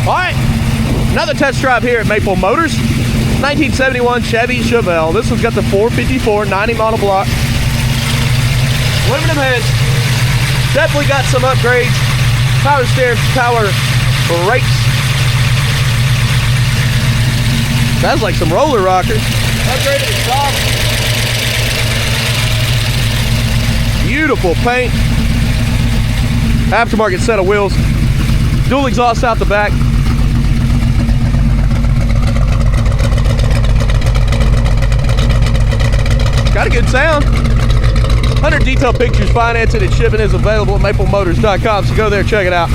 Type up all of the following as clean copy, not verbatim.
Alright, another test drive here at Maple Motors. 1971 Chevy Chevelle. This one's got the 454 90 model block. Aluminum heads. Definitely got some upgrades. Power steering, power brakes. Sounds like some roller rockers. Upgraded exhaust. Beautiful paint. Aftermarket set of wheels. Dual exhaust out the back. Got a good sound. 100 detailed pictures, financing and shipping is available at maplemotors.com, so go there, check it out.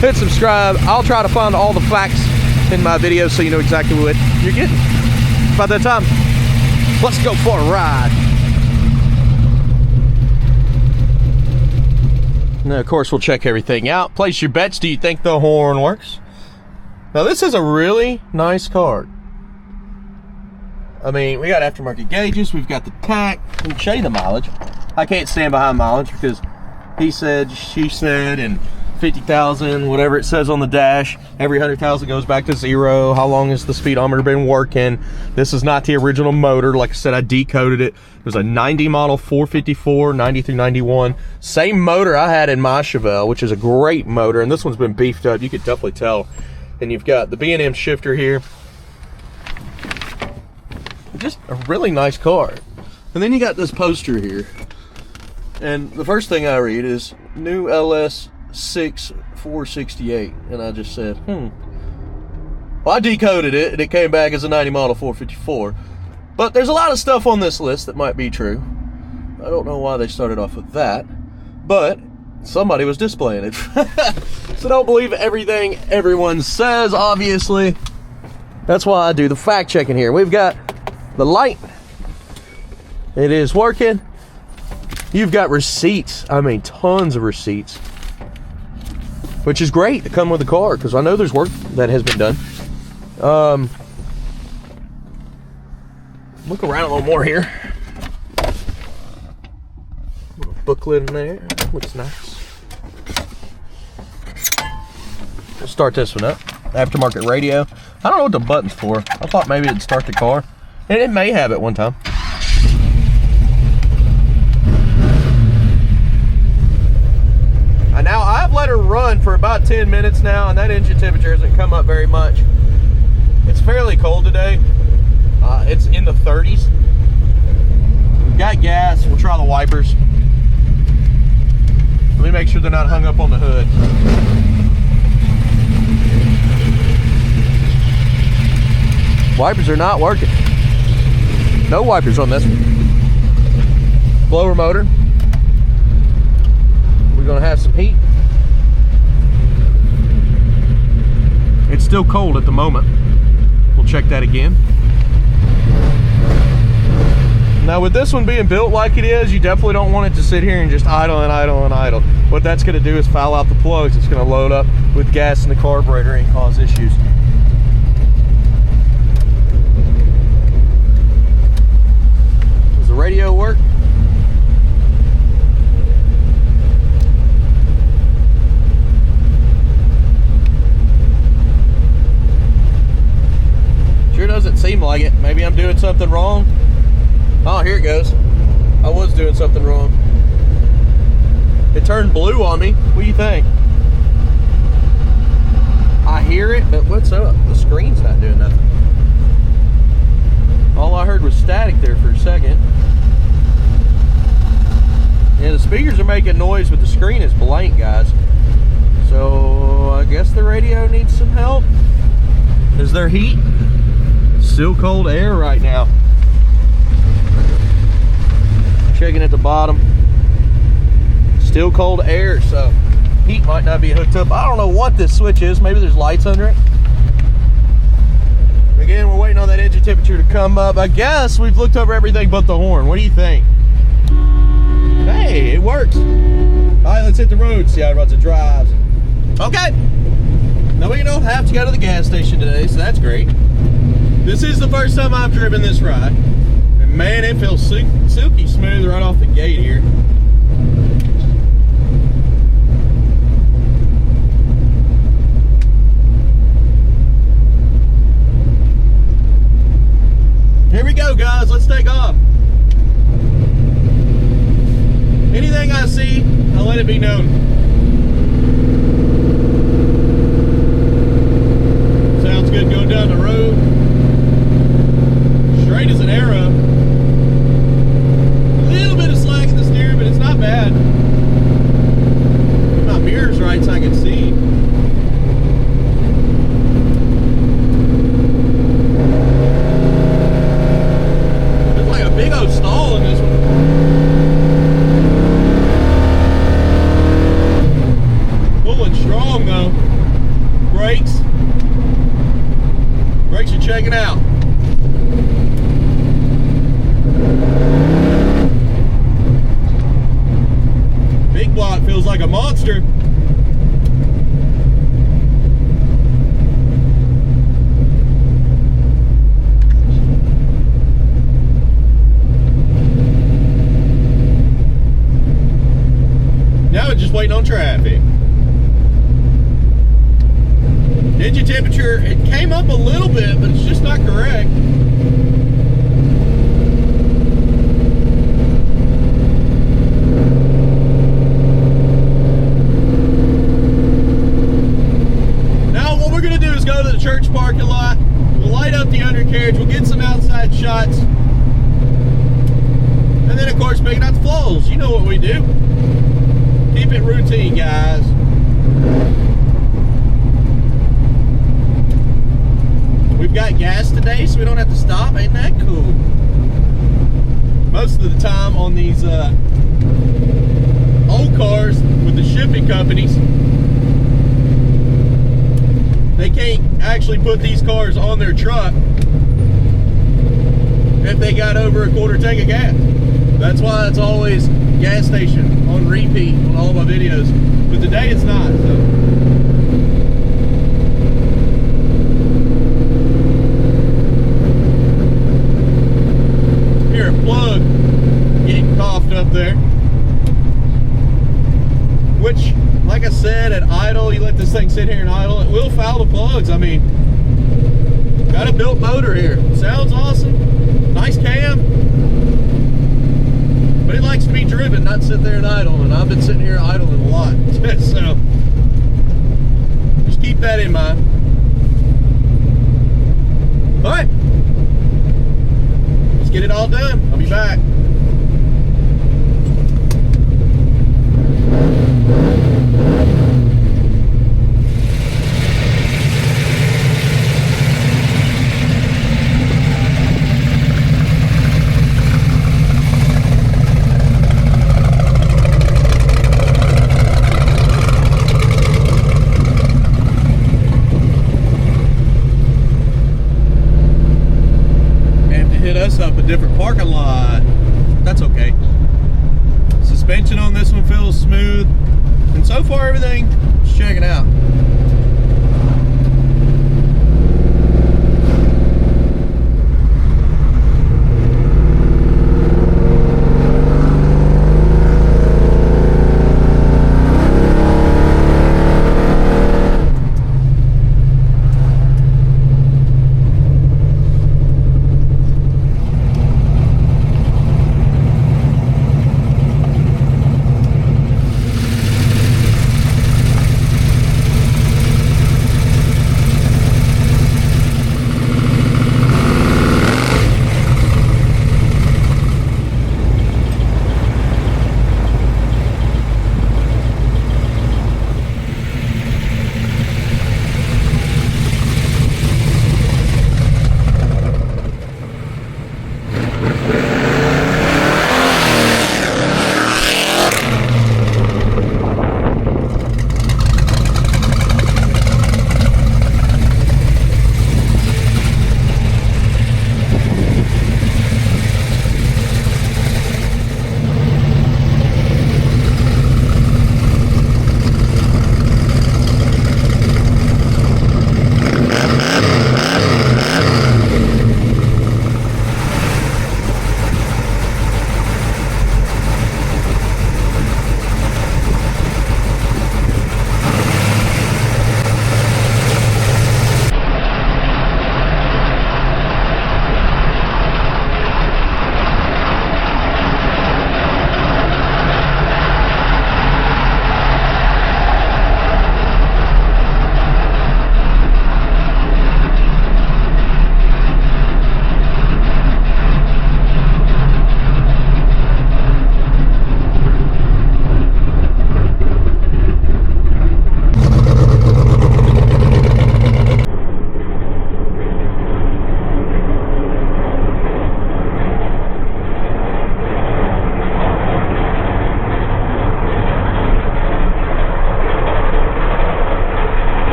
Hit subscribe. I'll try to find all the facts in my videos so you know exactly what you're getting. About that time, let's go for a ride. Now, of course, we'll check everything out. Place your bets. Do you think the horn works? Now, this is a really nice car. I mean, we got aftermarket gauges, we've got the tach. We can show you the mileage. I can't stand behind mileage because he said, she said, and 50,000, whatever it says on the dash. Every 100,000 goes back to 0. How long has the speedometer been working? This is not the original motor. Like I said, I decoded it. It was a 90 model 454, 90 through 91. Same motor I had in my Chevelle, which is a great motor, and this one's been beefed up. You could definitely tell. And you've got the B&M shifter here. Just a really nice car. And then you got this poster here, and the first thing I read is new LS 6 468, and I just said well, I decoded it and it came back as a 90 model 454. But there's a lot of stuff on this list that might be true. I don't know why they started off with that, but somebody was displaying it. So don't believe everything everyone says, obviously. That's why I do the fact checking here. We've got the light. It is working. You've got receipts. I mean, tons of receipts, which is great to come with the car because I know there's work that has been done. Look around a little more here. Little booklet in there. Looks nice. We'll start this one up. Aftermarket radio. I don't know what the button's for. I thought maybe it'd start the car. And it may have at one time. And now I've let her run for about 10 minutes now, and that engine temperature hasn't come up very much. It's fairly cold today. It's in the 30s. We've got gas. We'll try the wipers. Let me make sure they're not hung up on the hood. Wipers are not working. No wipers on this one. Blower motor. We're gonna have some heat. It's still cold at the moment. We'll check that again. Now with this one being built like it is, you definitely don't want it to sit here and just idle and idle and idle. What that's gonna do is foul out the plugs. It's gonna load up with gas in the carburetor and cause issues. Does the radio work? Sure doesn't seem like it. Maybe I'm doing something wrong. Oh, here it goes. I was doing something wrong. It turned blue on me. What do you think? I hear it, but what's up? The screen's not doing nothing. All I heard was static there for a second. Yeah, the speakers are making noise, but the screen is blank, guys. So I guess the radio needs some help. Is there heat? Still cold air right now. checking at the bottom. Still cold air, so heat might not be hooked up. I don't know what this switch is. Maybe there's lights under it. Again, we're waiting on that engine temperature to come up. I guess we've looked over everything but the horn. What do you think? Hey, it works. All right, let's hit the road, see how it runs and drives. Okay. Now we don't have to go to the gas station today, so that's great. This is the first time I've driven this ride. And man, it feels silky smooth right off the gate here. Here we go, guys. Let's take off. Anything I see, I'll let it be known. Sounds good going down the road. Straight as an arrow. A little bit of slack in the steering, but it's not bad. Get my mirrors right so I can see. There's like a big old stall in this one. Pulling strong though. Brakes. Brakes are checking out. Big block feels like a monster. Now we're just waiting on traffic. Engine temperature, it came up a little bit, but it's just not correct. Now what we're going to do is go to the church parking lot. We'll light up the undercarriage. We'll get some outside shots. And then, of course, picking out the flaws. You know what we do. Keep it routine, guys. We've got gas today, so we don't have to stop. Ain't that cool? Most of the time on these old cars with the shipping companies, they can't actually put these cars on their truck if they got over a quarter tank of gas. That's why it's always gas station on repeat on all my videos. But today it's not, so. Here, a plug getting coughed up there. Which, like I said, at idle, you let this thing sit here and idle, it will foul the plugs. I mean, got a built motor here. Sounds awesome. Nice cam. But it likes to be driven, not sit there and idle. And I've been sitting here idling a lot. So, just keep that in mind. All right. Let's get it all done. I'll be back. Up a different parking lot. That's okay. Suspension on this one feels smooth, and so far everything is checking out.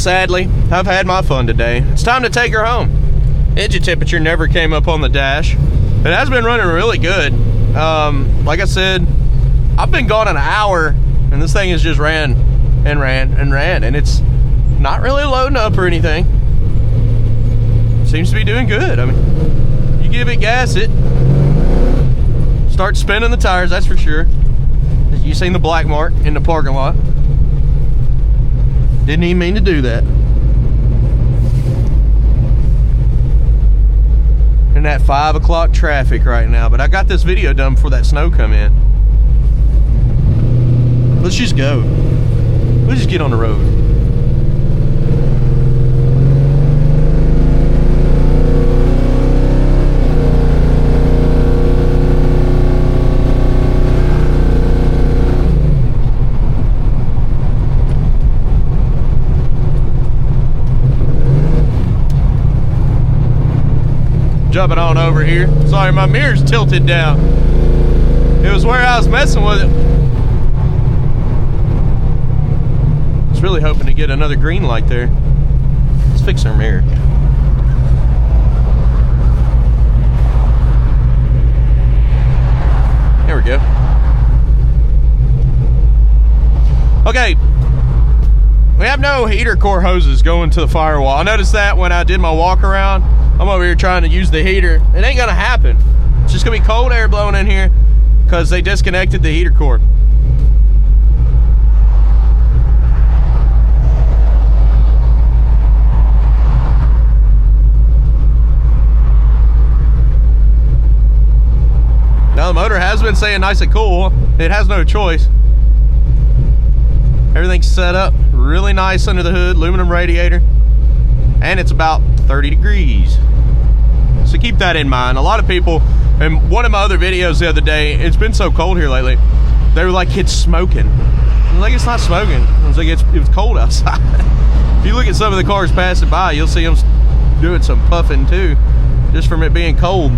sadly, I've had my fun today. It's time to take her home. Engine temperature never came up on the dash. It has been running really good. Like I said, I've been gone an hour, and this thing has just ran and ran and ran, and it's not really loading up or anything. Seems to be doing good. I mean, you give it gas, it starts spinning the tires, that's for sure. You seen the black mark in the parking lot. Didn't even mean to do that. In that 5 o'clock traffic right now, but I got this video done before that snow come in. Let's just go. We'll just get on the road. Jumping on over here. Sorry, my mirror's tilted down. It was where I was messing with it. I was really hoping to get another green light there. Let's fix our mirror. There we go. Okay. We have no heater core hoses going to the firewall. I noticed that when I did my walk around. I'm over here trying to use the heater. It ain't gonna happen. It's just gonna be cold air blowing in here because they disconnected the heater core. Now the motor has been saying nice and cool. It has no choice. Everything's set up really nice under the hood, aluminum radiator. And it's about 30 degrees. So keep that in mind. A lot of people, in one of my other videos the other day, it's been so cold here lately, they were like, it's smoking. I was like, it's not smoking. I was like, it was cold outside. If you look at some of the cars passing by, you'll see them doing some puffing too, just from it being cold.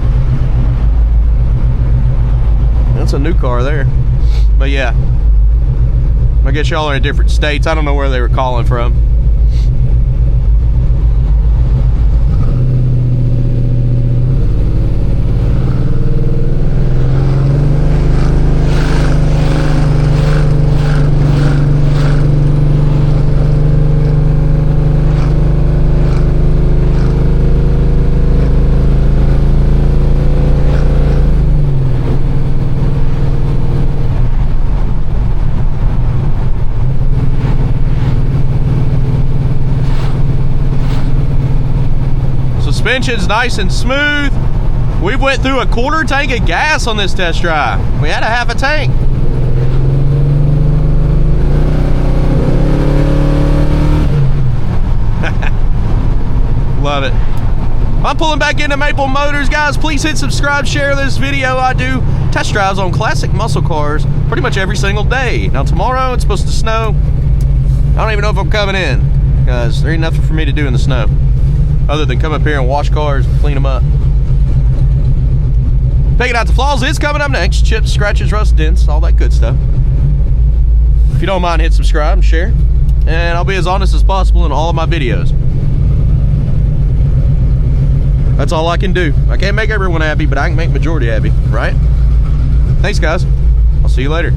That's a new car there. But yeah, I guess y'all are in different states. I don't know where they were calling from. Suspension's nice and smooth. We went through a quarter tank of gas on this test drive. We had a half a tank. Love it. I'm pulling back into Maple Motors, guys. Please hit subscribe, share this video. I do test drives on classic muscle cars pretty much every single day. Now tomorrow it's supposed to snow. I don't even know if I'm coming in because there ain't nothing for me to do in the snow other than come up here and wash cars and clean them up. Picking out the flaws is coming up next. Chips, scratches, rust, dents, all that good stuff. If you don't mind, hit subscribe and share. And I'll be as honest as possible in all of my videos. That's all I can do. I can't make everyone happy, but I can make majority happy, right? Thanks, guys. I'll see you later.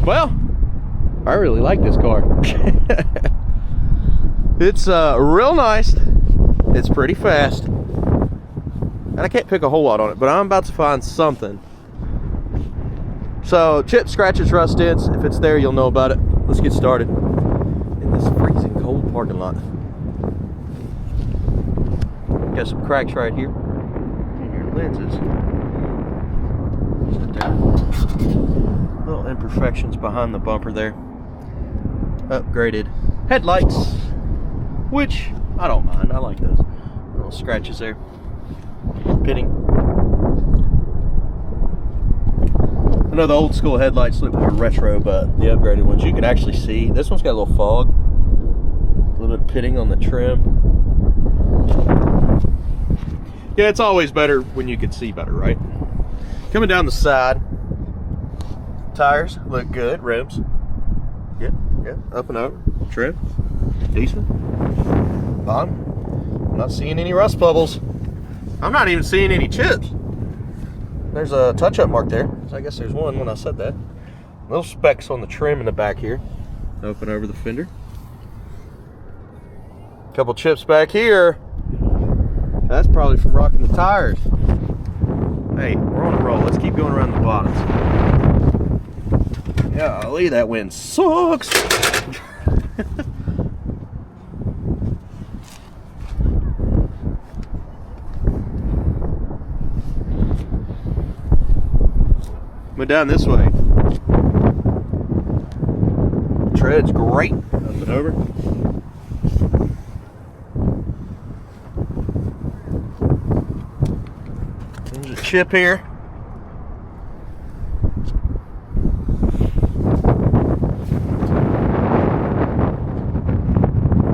Well, I really like this car. It's real nice. It's pretty fast. And I can't pick a whole lot on it, but I'm about to find something. So, chips, scratches, rust, dents. If it's there, you'll know about it. Let's get started in this freezing cold parking lot. Got some cracks right here in your lenses. Little imperfections behind the bumper there. Upgraded headlights, which I don't mind. I like those little scratches there. Pitting. I know the old school headlights look more retro, but the upgraded ones you can actually see. This one's got a little fog, a little bit of pitting on the trim. Yeah, it's always better when you can see better, right? Coming down the side, tires look good, rims, yep, Yeah, up and over. Trim. Decent. Bottom. I'm not seeing any rust bubbles. I'm not even seeing any chips. There's a touch-up mark there. So I guess there's one when I said that. Little specks on the trim in the back here. Open over the fender. Couple chips back here. That's probably from rocking the tires. Hey, we're on a roll. Let's keep going around the bottoms. Golly, that wind sucks. Went down this way. Tread's great. Up and over. There's a chip here.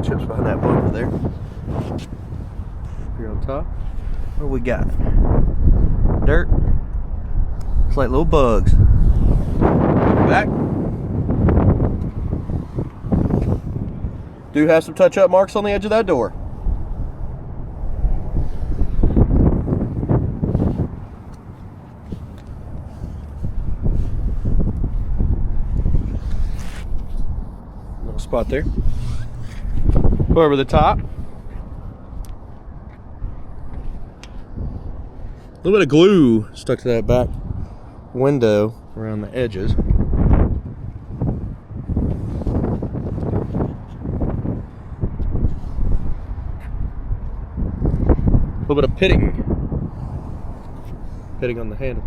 Chips behind that bumper there. Here on top. What do we got? Dirt. It's like little bugs. Back. Do have some touch-up marks on the edge of that door. Little spot there. Go over the top. A little bit of glue stuck to that back window around the edges. A little bit of pitting on the handle.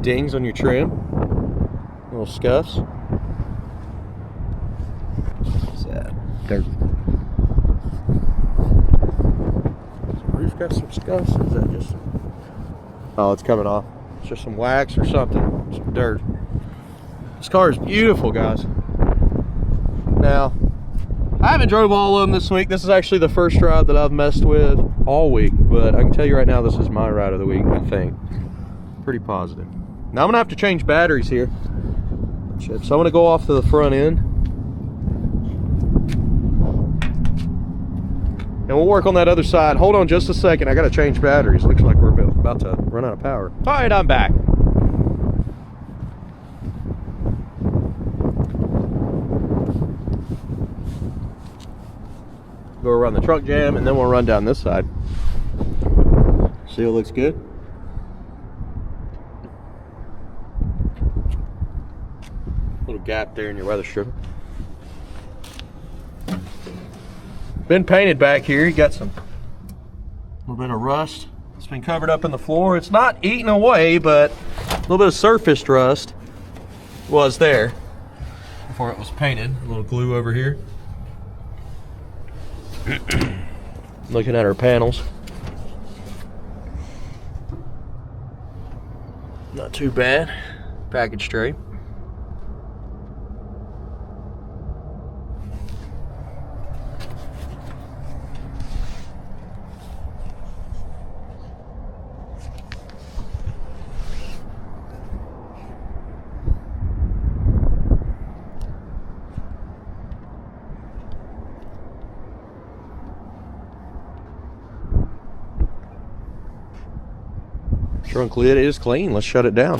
Dings on your trim, little scuffs. What's that? Dirt. So the roof got some scuffs. Is that just? Oh, it's coming off. It's just some wax or something. Some dirt. This car is beautiful, guys. Now, I haven't drove all of them this week. This is actually the first ride that I've messed with all week, but I can tell you right now, this is my ride of the week, I think. Pretty positive. Now I'm gonna have to change batteries here. So I'm gonna go off to the front end. And we'll work on that other side. Hold on just a second. I gotta change batteries. Looks like we're about to run out of power. All right, I'm back. Go around the trunk jam and then we'll run down this side. Seal looks good. Little gap there in your weather stripper. Been painted back here. You got some little bit of rust. It's been covered up in the floor. It's not eating away, but a little bit of surfaced rust was there before it was painted. A little glue over here. Looking at our panels. Not too bad. Package tray. Trunk lid is clean. Let's shut it down.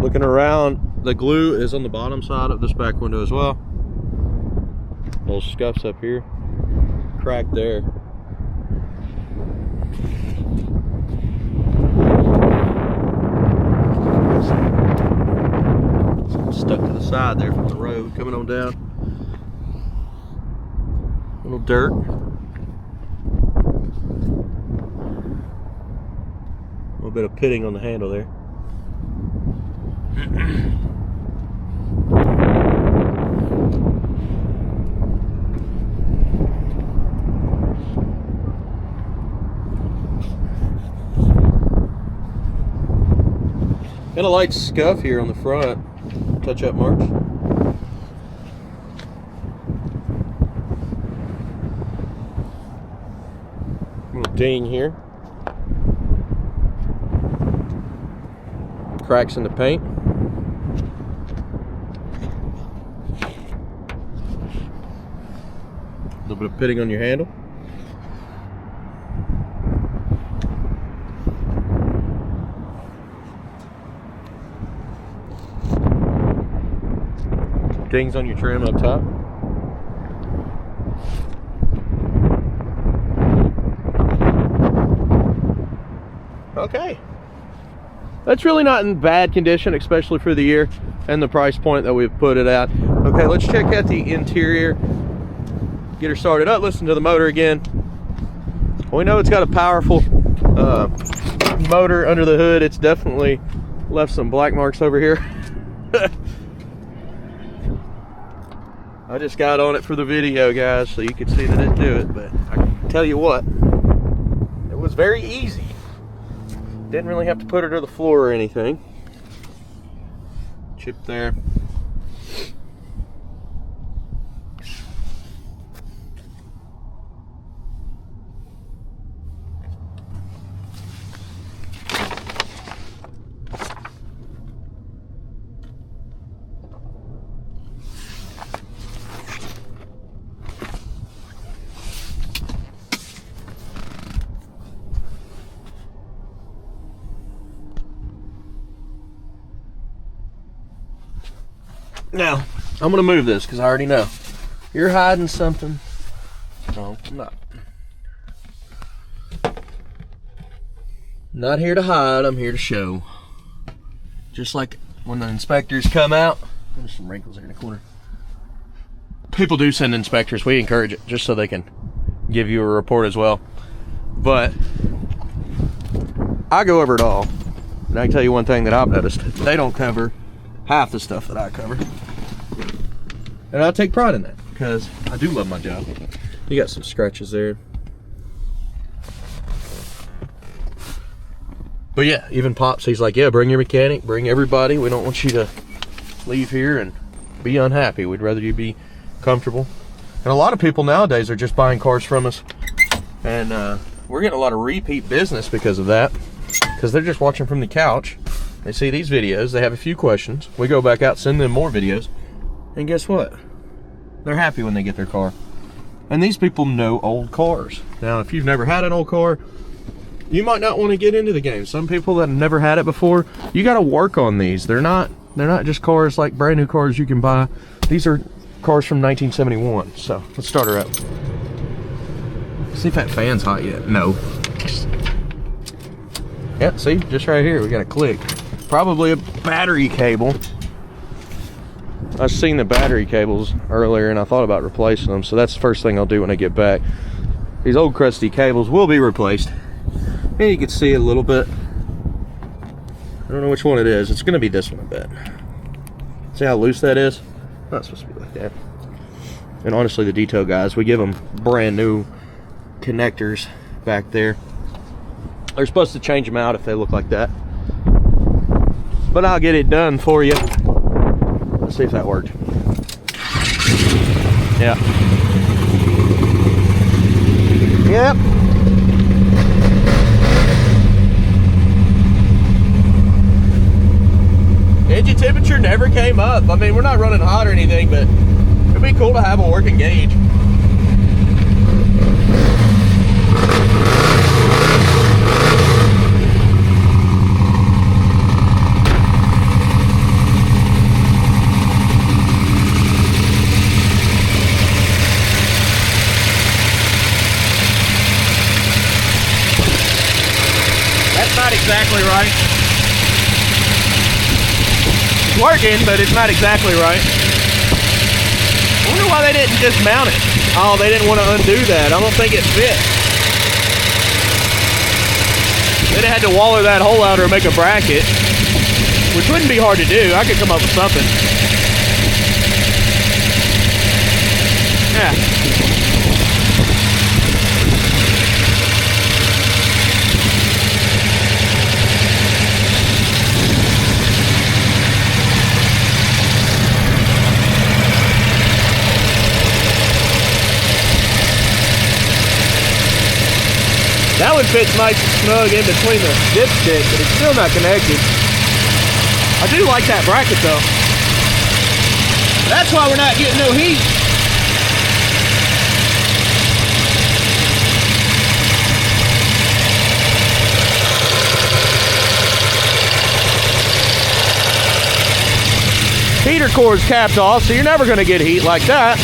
Looking around, the glue is on the bottom side of this back window as well. Little scuffs up here, crack there. Stuck to the side there from the road coming on down. A little dirt. A little bit of pitting on the handle there. And a light scuff here on the front. Touch-up marks. Little ding here. Cracks in the paint. A little bit of pitting on your handle. Dings on your trim up top. Okay. That's really not in bad condition, especially for the year and the price point that we've put it at. Okay, let's check out the interior. Get her started up, listen to the motor again. We know it's got a powerful motor under the hood. It's definitely left some black marks over here. I just got on it for the video, guys, so you could see that it do it, but I can tell you what, it was very easy. Didn't really have to put her to the floor or anything. Chip there. Now, I'm gonna move this because I already know you're hiding something. No, I'm not. Not here to hide, I'm here to show. Just like when the inspectors come out. There's some wrinkles there in the corner. People do send inspectors, we encourage it just so they can give you a report as well. But I go over it all. And I can tell you one thing that I've noticed. They don't cover half the stuff that I cover. And I take pride in that because I do love my job. You got some scratches there. But yeah, even Pops, he's like, yeah, bring your mechanic, bring everybody. We don't want you to leave here and be unhappy. We'd rather you be comfortable. And a lot of people nowadays are just buying cars from us. And we're getting a lot of repeat business because of that. Because they're just watching from the couch. They see these videos, they have a few questions. We go back out, send them more videos. And guess what? They're happy when they get their car. And these people know old cars. Now, if you've never had an old car, you might not want to get into the game. Some people that have never had it before, you got to work on these. They're not just cars like brand new cars you can buy. These are cars from 1971. So let's start her up. See if that fan's hot yet. No. Yeah, see, just right here, we got a click. Probably a battery cable. I've seen the battery cables earlier and I thought about replacing them, so that's the first thing I'll do when I get back. These old crusty cables will be replaced. And you can see it a little bit. I don't know which one it is. It's gonna be this one, I bet. See how loose that is? Not supposed to be like that. And honestly, the detail guys, we give them brand new connectors back there. They're supposed to change them out if they look like that. But I'll get it done for you. Let's see if that worked. Yeah. Yep. Engine temperature never came up. I mean, we're not running hot or anything, but it'd be cool to have a working gauge. Not exactly right. It's working, but it's not exactly right. I wonder why they didn't just mount it. Oh, they didn't want to undo that. I don't think it fit. They'd have had to waller that hole out or make a bracket, which wouldn't be hard to do. I could come up with something. Yeah. fits nice and snug in between the dipstick, but it's still not connected. I do like that bracket though. That's why we're not getting no heat. Heater core's capped off, so you're never going to get heat like that.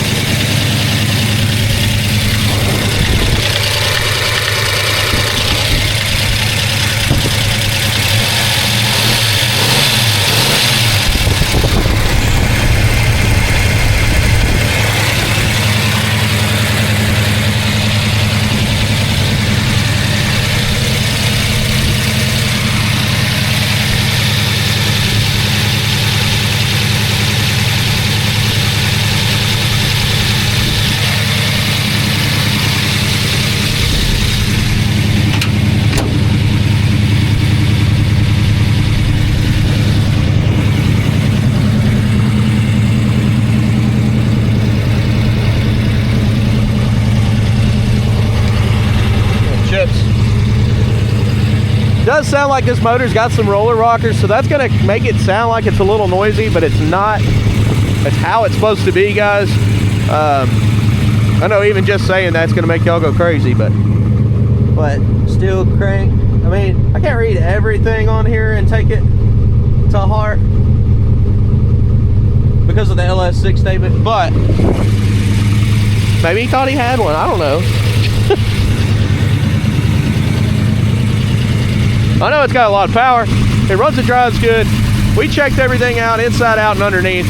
Does sound like this motor's got some roller rockers, so that's gonna make it sound like it's a little noisy, but it's not. It's how it's supposed to be, guys. I know even just saying that's gonna make y'all go crazy, but still crank. I mean, I can't read everything on here and take it to heart because of the LS6 statement, but maybe he thought he had one. I don't know. I know it's got a lot of power. It runs and drives good. We checked everything out, inside out and underneath.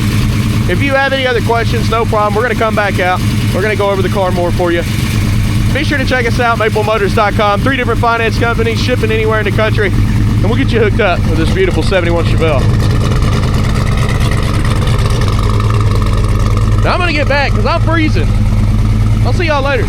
If you have any other questions, no problem. We're gonna come back out. We're gonna go over the car more for you. Be sure to check us out, maplemotors.com. 3 different finance companies, shipping anywhere in the country. And we'll get you hooked up with this beautiful 71 Chevelle. Now I'm gonna get back because I'm freezing. I'll see y'all later.